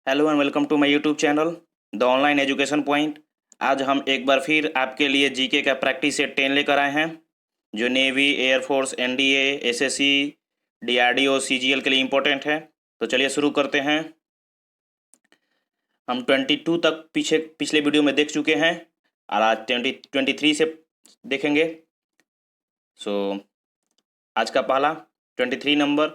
Hello and welcome to my YouTube channel the online education point. आज हम एक बार फिर आपके लिए जीके का प्रैक्टिस सेट 10 लेकर आए हैं, जो navy, air force, NDA, SSC, DRDO, CGL के लिए इम्पोर्टेंट है। तो चलिए शुरू करते हैं। हम 22 तक पिछले वीडियो में देख चुके हैं और आज 23 से देखेंगे। सो आज का पहला 23 नंबर,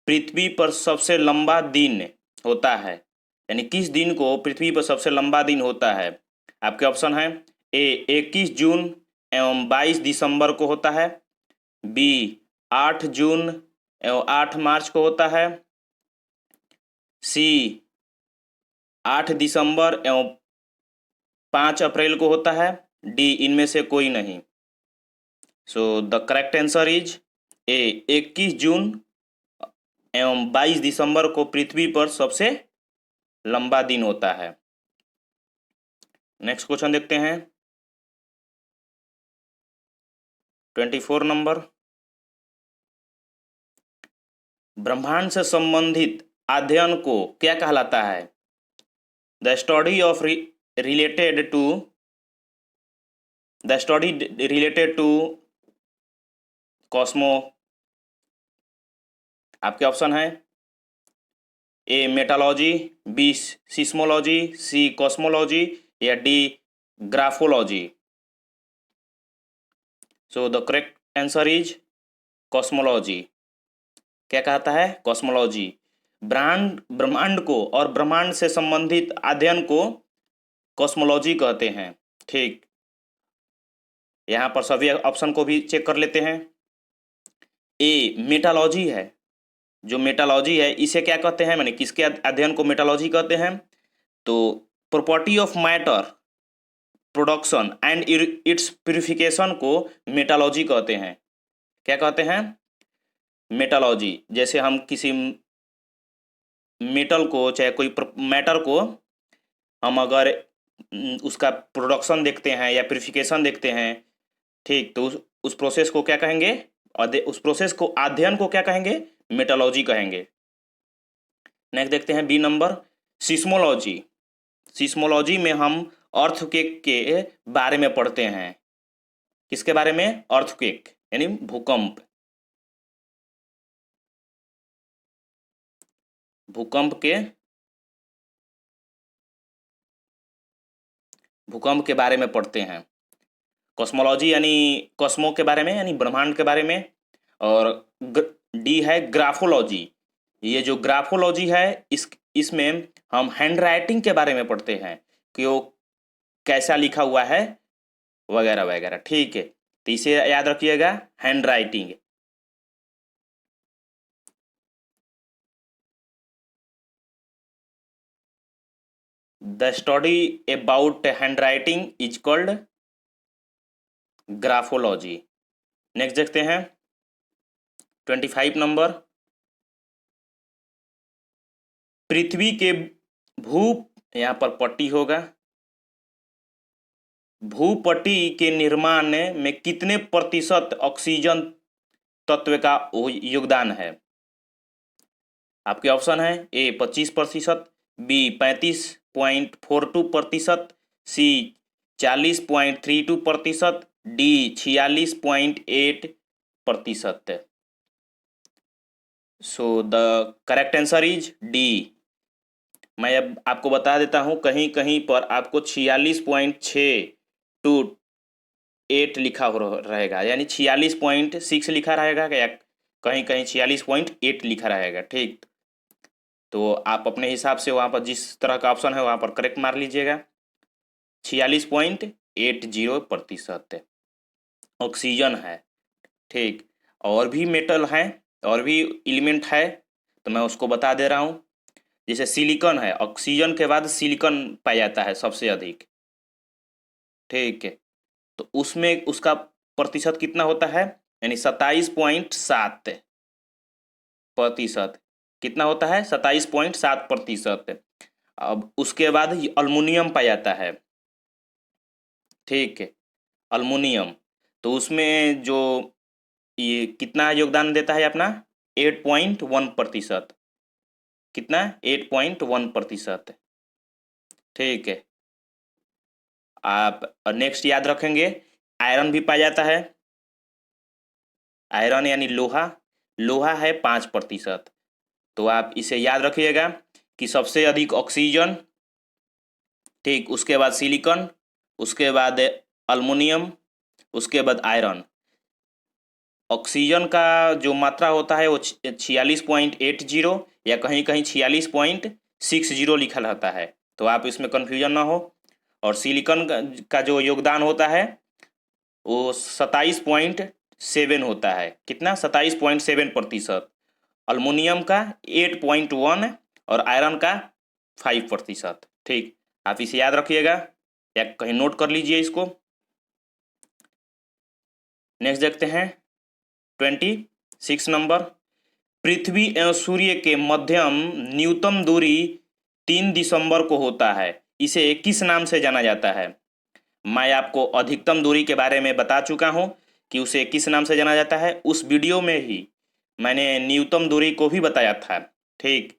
पृथ्वी पर सबसे लंबा दिन होता है, यानी किस दिन को पृथ्वी पर सबसे लंबा दिन होता है। आपके ऑप्शन है: ए 21 जून एवं 22 दिसंबर को होता है, बी 8 जून एवं 8 मार्च को होता है, सी 8 दिसंबर एवं 5 अप्रैल को होता है, डी इनमें से कोई नहीं। So the correct answer is ए 21 जून एवं 22 दिसंबर को पृथ्वी पर सबसे लंबा दिन होता है। नेक्स्ट क्वेश्चन देखते हैं। 24 नंबर, ब्रह्मांड से संबंधित अध्ययन को क्या कहलाता है? The study of related to cosmo. आपके ऑप्शन है: A metallogy, B seismology, C cosmology या D graphology. So the correct answer is cosmology. क्या कहता है? कॉस्मोलॉजी। ब्रह्मांड को और ब्रह्मांड से संबंधित अध्ययन को कॉस्मोलॉजी कहते हैं। ठीक, यहाँ पर सभी ऑप्शन को भी चेक कर लेते हैं। ए मेटालॉजी है। जो मेटालॉजी है इसे क्या कहते हैं, माने किसके अध्ययन को मेटालॉजी कहते हैं? तो property of matter production and it's purification को मेटालॉजी कहते हैं। क्या कहते हैं? मेटालॉजी। जैसे हम किसी मेटल को, चाहे कोई मैटर को, हम अगर उसका प्रोडक्शन देखते हैं या प्यूरिफिकेशन देखते हैं, ठीक, तो उस प्रोसेस को क्या कहेंगे? उस प्रोसेस को, अध्ययन को क्या कहेंगे? मेटालॉजी कहेंगे। नेक्स्ट देखते हैं बी नंबर, सिस्मोलॉजी। सिस्मोलॉजी में हम अर्थक्वेक के बारे में पढ़ते हैं। किसके बारे में? अर्थक्वेक यानी भूकंप। भूकंप के बारे में पढ़ते हैं। कॉस्मोलॉजी यानी कॉस्मो के बारे में, यानी ब्रह्मांड के बारे में। और डी है ग्राफोलॉजी। ये जो ग्राफोलॉजी है, इसमें हम हैंड राइटिंग के बारे में पढ़ते हैं कि वो कैसा लिखा हुआ है वगैरह वगैरह। ठीक है, तो इसे याद रखिएगा, hand writing. The study about hand writing is called graphology. Next देखते हैं 25 नंबर, पृथ्वी के भू, यहाँ पर पट्टी होगा, भूपट्टी के निर्माण में कितने प्रतिशत ऑक्सीजन तत्व का योगदान है? आपके ऑप्शन है: A 25%, B 35.42%, C 40.32%, D 46.8%। So the correct answer is D. मैं अब आपको बता देता हूं, कहीं कहीं पर आपको 46.6 टू 8 लिखा हो रहेगा, यानी 46.6 लिखा रहेगा या कहीं कहीं 46.8 लिखा रहेगा। ठीक, तो आप अपने हिसाब से वहाँ पर जिस तरह का ऑप्शन है वहाँ पर करेक्ट मार लीजिएगा। 46.80% ऑक्सीजन है। ठीक, और भी मेटल हैं, और भी एलिमेंट है, तो मैं उसको बता दे रहा हूँ। जैसे सिलिकॉन है, ऑक्सीजन के बाद सिलिकॉन पाया जाता है सबसे अधिक। ठीक है, तो उसमें उसका प्रतिशत कितना होता है? यानी 27.7%। कितना होता है? 27.7%। अब उसके बाद अल्मुनियम पाया जाता है। ठीक है, अल्मुनियम, तो उसमें जो ये कितना योगदान देता है अपना? 8.1%। कितना 8.1%। ठीक है, आप नेक्स्ट याद रखेंगे आयरन भी पाया जाता है। आयरन यानी लोहा, लोहा है 5%। तो आप इसे याद रखिएगा कि सबसे अधिक ऑक्सीजन, ठीक, उसके बाद सिलिकॉन, उसके बाद अल्मुनियम, उसके बाद आयरन। ऑक्सीजन का जो मात्रा होता है वो 46.80 या कहीं कहीं 46.60 लिखा रहता है, तो आप इसमें कन्फ्यूजन ना हो। और सिलिकॉन का जो योगदान होता है वो 27.7 होता है। कितना? 27.7%। अल्मुनियम का 8.1 और आयरन का 5%। ठीक, आप इसे याद रखिएगा या कहीं नोट कर लीजिए इसको। नेक्स्ट देखते हैं 26 नंबर। पृथ्वी एवं सूर्य के मध्यम न्यूनतम दूरी 3 दिसंबर को होता है, इसे किस नाम से जाना जाता है? मैं आपको अधिकतम दूरी के बारे में बता चुका हूं कि उसे किस नाम से जाना जाता है। उस वीडियो में ही मैंने न्यूनतम दूरी को भी बताया था। ठीक,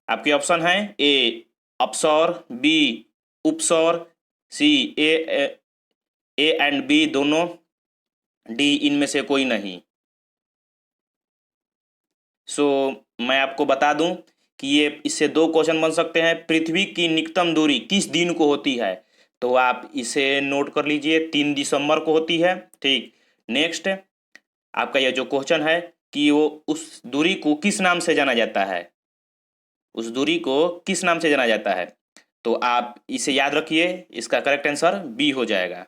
आपके ऑप्शन है ए अपसौर, बी उपसौर, सी ए एंड बी दोनों, डी इनमें से कोई नहीं। सो मैं आपको बता दूं कि ये इससे 2 क्वेश्चन बन सकते हैं। पृथ्वी की निकटतम दूरी किस दिन को होती है? तो आप इसे नोट कर लीजिए, 3 दिसंबर को होती है। ठीक, नेक्स्ट आपका यह जो क्वेश्चन है कि वो उस दूरी को किस नाम से जाना जाता है, उस दूरी को किस नाम से जाना जाता है, तो आप इसे याद रखिए, इसका करेक्ट आंसर बी हो जाएगा।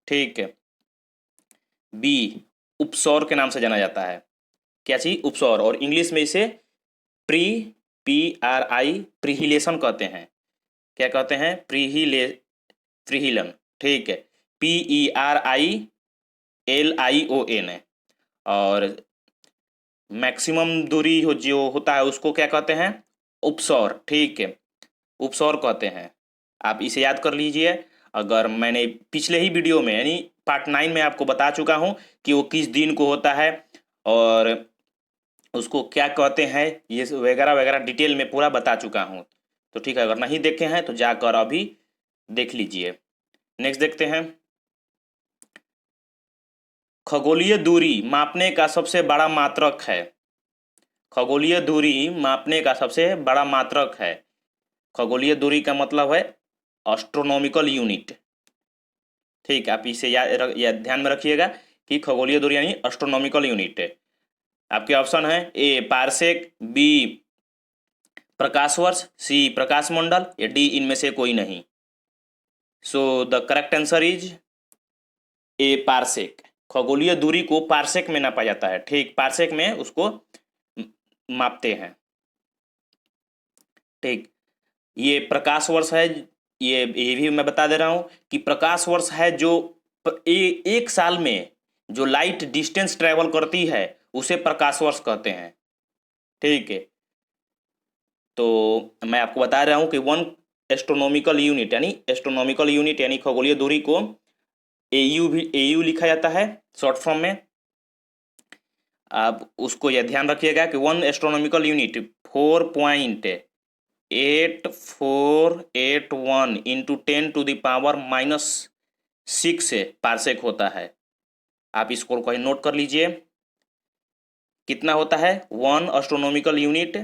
ठीक है, बी उपसौर के नाम से जाना जाता है। क्या चीज? उपसौर, और इंग्लिश में इसे प्री PRI प्रीहिलेशन कहते हैं। क्या कहते हैं? प्रीहिलन। ठीक है, PERILION। और मैक्सिमम दूरी जो होता है उसको क्या कहते हैं? उपसौर। ठीक है, उपसौर कहते हैं। आप इसे याद कर लीजिए। अगर मैंने पिछले ही वीडियो में यानी पार्ट 9 में आपको बता चुका हूं कि वो किस दिन को होता है और उसको क्या कहते हैं, ये वगैरह वगैरह डिटेल में पूरा बता चुका हूँ। तो ठीक है, अगर नहीं देखे हैं तो जाकर अभी देख लीजिए। नेक्स्ट देखते हैं, खगोलीय दूरी मापने का सबसे बड़ा मात्रक है। खगोलीय दूरी मापने का सबसे बड़ा मात्रक है। खगोलीय दूरी का मतलब है एस्ट्रोनॉमिकल यूनिट। ठीक, आप इसे ध्यान में रखिएगा कि खगोलीय दूरी यानी एस्ट्रोनॉमिकल यूनिट है। आपके ऑप्शन है ए पारसेक, बी प्रकाश वर्ष, सी प्रकाश मंडल, या डी इनमें से कोई नहीं। So the correct answer is A parsec. खगोलीय दूरी को पारसेक में नापा जाता है। ठीक, पारसेक में उसको मापते हैं। ठीक, ये प्रकाश वर्ष है। ये भी मैं बता दे रहा हूं कि प्रकाश वर्ष है जो एक साल में जो लाइट डिस्टेंस ट्रेवल करती है उसे प्रकाश वर्ष कहते हैं। ठीक है, तो मैं आपको बता रहा हूं कि 1 एस्ट्रोनॉमिकल यूनिट यानी खगोलीय दूरी को AU लिखा जाता है शॉर्ट फॉर्म में। आप उसको यह ध्यान रखिएगा कि 1 एस्ट्रोनॉमिकल यूनिट 4.8481 इंटू 10⁻⁻6 पारसेक होता है। आप इसको कहीं नोट कर लीजिए, कितना होता है 1 एस्ट्रोनॉमिकल यूनिट,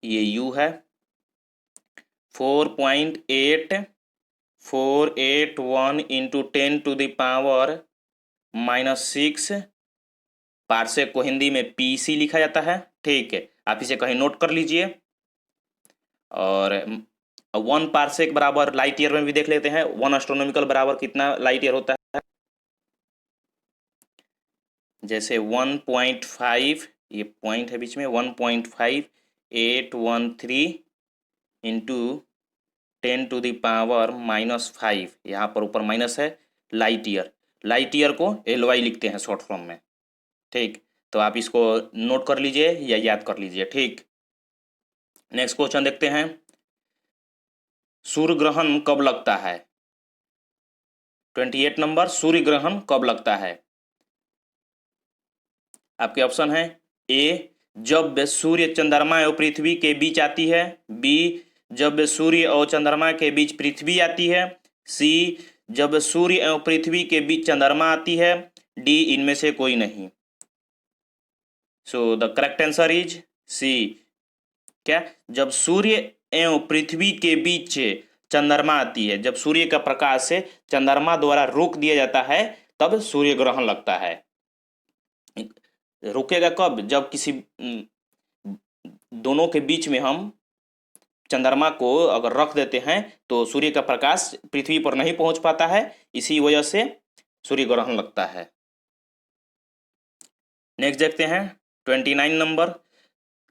ये U है, 4.8481 इंटू 10⁻⁻6 पारसेक को हिंदी में PC लिखा जाता है। ठीक है, आप इसे कहीं नोट कर लीजिए। और 1 पारसेक बराबर लाइट ईयर में भी देख लेते हैं, 1 एस्ट्रोनॉमिकल बराबर कितना लाइट ईयर होता है। जैसे 1.5, ये पॉइंट है बीच में, 1.5813 इंटू 10⁻⁻5, यहाँ पर ऊपर माइनस है, लाइट ईयर। लाइट ईयर को LY लिखते हैं शॉर्ट फॉर्म में। ठीक, तो आप इसको नोट कर लीजिए या याद कर लीजिए। ठीक, नेक्स्ट क्वेश्चन देखते हैं, सूर्य ग्रहण कब लगता है? 28 नंबर, सूर्य ग्रहण कब लगता है? आपके ऑप्शन है ए जब सूर्य चंद्रमा एवं पृथ्वी के बीच आती है। बी, जब सूर्य और चंद्रमा के बीच पृथ्वी आती है। सी, जब सूर्य एवं पृथ्वी के बीच चंद्रमा आती है। डी, इनमें से कोई नहीं। So the correct answer is C. क्या? जब सूर्य एवं पृथ्वी के बीच चंद्रमा आती है, जब सूर्य का प्रकाश से चंद्रमा द्वारा रोक दिया जाता है, तब सूर्य ग्रहण लगता है। रुकेगा कब? जब किसी दोनों के बीच में हम चंद्रमा को अगर रख देते हैं तो सूर्य का प्रकाश पृथ्वी पर नहीं पहुंच पाता है, इसी वजह से सूर्य ग्रहण लगता है। नेक्स्ट देखते हैं 29 नंबर।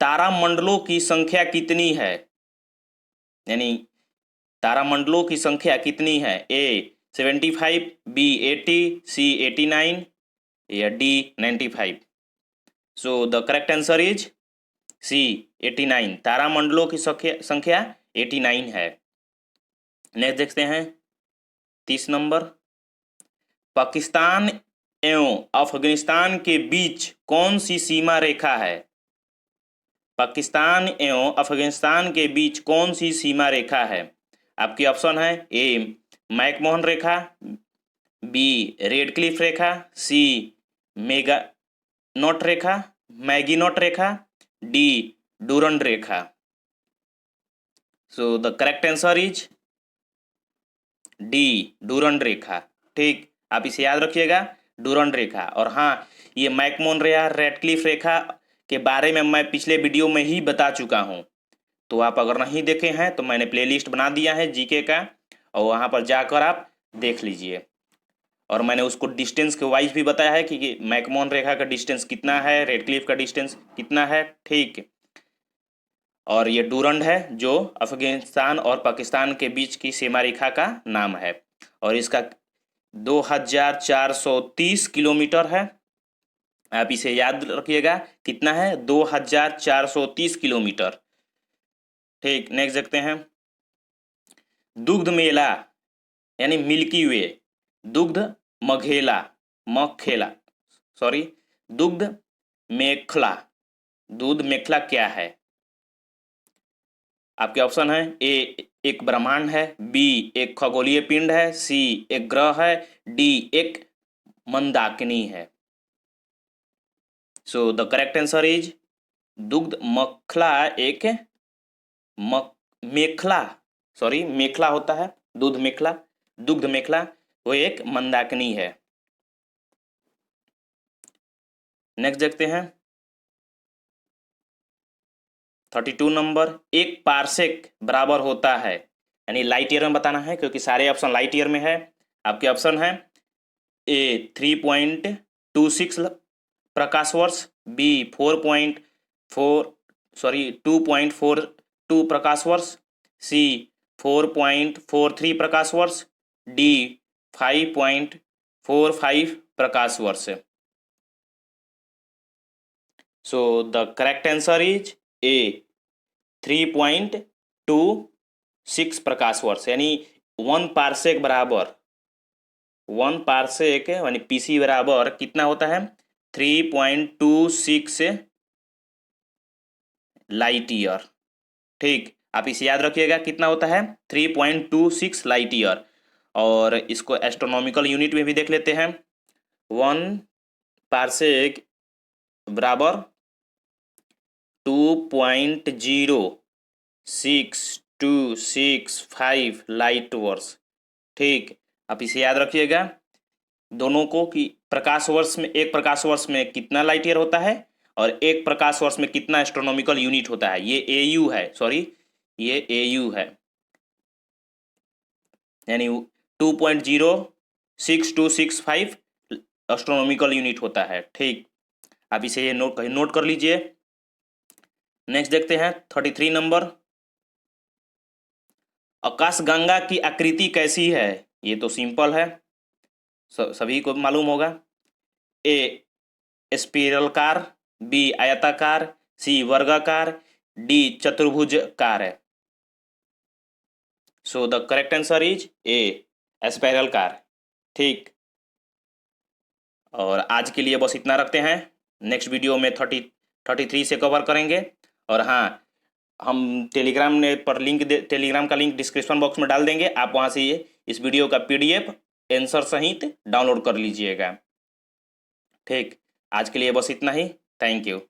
तारामंडलों की संख्या कितनी है? यानी तारामंडलों की संख्या कितनी है? ए 75, बी 80, सी 89 या D 95। So the correct answer is C 89। तारामंडलों की संख्या 89 है। नेक्स्ट देखते हैं 30 नंबर। पाकिस्तान एवं अफगानिस्तान के बीच कौन सी सीमा रेखा है? पाकिस्तान एवं अफगानिस्तान के बीच कौन सी सीमा रेखा है? आपकी ऑप्शन है ए मैकमोहन रेखा, बी रेड क्लिफ रेखा, सी मेगा नॉट रेखा, मैगीनॉट रेखा, डी डूरंड रेखा। So the correct answer is D Durand रेखा। ठीक, आप इसे याद रखिएगा, डूरंड रेखा। और हाँ, ये मैकमोहन रेखा, रेडक्लिफ रेखा के बारे में मैं पिछले वीडियो में ही बता चुका हूँ, तो आप अगर नहीं देखे हैं तो मैंने प्लेलिस्ट बना दिया है जीके का, और वहाँ पर जाकर आप देख लीजिए। और मैंने उसको डिस्टेंस के वाइज भी बताया है कि मैकमोहन रेखा का डिस्टेंस कितना है, रेडक्लिफ का डिस्टेंस कितना है। ठीक, और ये डूरंड है जो अफगानिस्तान और पाकिस्तान के बीच की सीमा रेखा का नाम है, और इसका 2430 किलोमीटर है। आप इसे याद रखिएगा, कितना है? 2430 किलोमीटर। ठीक, नेक्स्ट देखते हैं। दुग्ध मेला यानी मिल्की वे, दुग्ध मखेला सॉरी दुग्ध मेखला, दूध मेखला क्या है? आपके ऑप्शन है ए एक ब्रह्मांड है, बी एक खगोलीय पिंड है, सी एक ग्रह है, डी एक मंदाकिनी है। So the correct answer is दुग्ध मखला एक मेखला होता है, दुग्ध मेखला वो एक मंदाकिनी है। नेक्स्ट देखते हैं 32 नंबर। एक पार्सेक बराबर होता है, यानी लाइट ईयर में बताना है, क्योंकि सारे ऑप्शन लाइट ईयर में है। आपके ऑप्शन है ए 3.26 प्रकाश वर्ष, बी 2.42 प्रकाश वर्ष, सी 4.43 प्रकाश वर्ष, डी 5.45 प्रकाश वर्ष। सो द करेक्ट आंसर इज ए 3.26 प्रकाश वर्ष, यानी 1 पार्सेक बराबर 1 पार्सेक यानी पीसी बराबर कितना होता है? 3.26 लाइट ईयर। ठीक, आप इसे याद रखिएगा, कितना होता है? 3.26 लाइट ईयर। और इसको एस्ट्रोनॉमिकल यूनिट में भी देख लेते हैं। 1 पार्सेक बराबर 2.0625 लाइट वर्ष। ठीक, आप इसे याद रखिएगा दोनों को, कि प्रकाश वर्ष में, एक प्रकाश वर्ष में कितना लाइट ईयर होता है और एक प्रकाश वर्ष में कितना एस्ट्रोनॉमिकल यूनिट होता है। ये एयू है, सॉरी ये एयू है, यानी 2.06265 एस्ट्रोनॉमिकल यूनिट होता है। ठीक, आप इसे ये नोट कर लीजिए। नेक्स्ट देखते हैं 33 नंबर। आकाशगंगा की आकृति कैसी है? ये तो सिंपल है, सभी को मालूम होगा। ए स्पिरलकार, बी आयताकार, सी वर्गाकार, डी चतुर्भुजकार है। So the correct answer is A स्पाइरलकार। ठीक, और आज के लिए बस इतना रखते हैं। नेक्स्ट वीडियो में 33 से कवर करेंगे। और हाँ, हम टेलीग्राम का लिंक डिस्क्रिप्शन बॉक्स में डाल देंगे, आप वहाँ से ये इस वीडियो का PDF आंसर सहित डाउनलोड कर लीजिएगा। ठीक, आज के लिए बस इतना ही। Thank you.